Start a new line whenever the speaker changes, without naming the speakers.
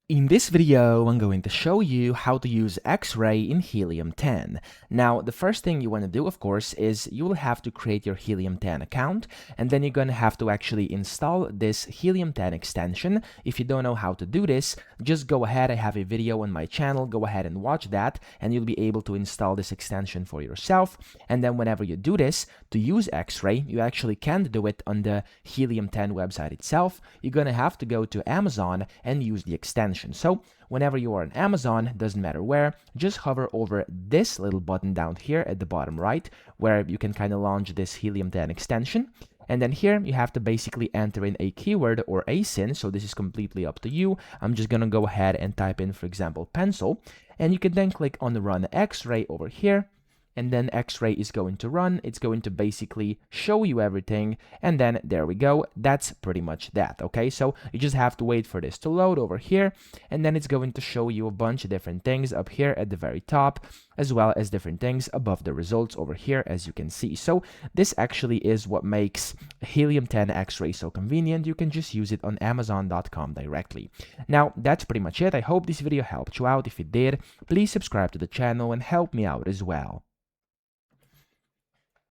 In this video, I'm going to show you how to use X-Ray in Helium 10. Now, the first thing you want to do, of course, is you will have to create your Helium 10 account, and then you're going to have to actually install this Helium 10 extension. If you don't know how to do this, just go ahead. I have a video on my channel. Go ahead and watch that, and you'll be able to install this extension for yourself. And then whenever you do this, to use X-Ray, you actually can't do it on the Helium 10 website itself. You're going to have to go to Amazon and use the extension. So whenever you are on Amazon, doesn't matter where, just hover over this little button down here at the bottom right, where you can kind of launch this Helium 10 extension. And then here you have to basically enter in a keyword or ASIN, so this is completely up to you. I'm just gonna go ahead and type in, for example, pencil, and you can then click on the Run X-Ray over here. And then X-Ray is going to run. It's going to basically show you everything, and then there we go. That's pretty much that, okay? So you just have to wait for this to load over here, and then it's going to show you a bunch of different things up here at the very top, as well as different things above the results over here, as you can see. So this actually is what makes Helium 10 X-Ray so convenient. You can just use it on Amazon.com directly. Now, that's pretty much it. I hope this video helped you out. If it did, please subscribe to the channel and help me out as well.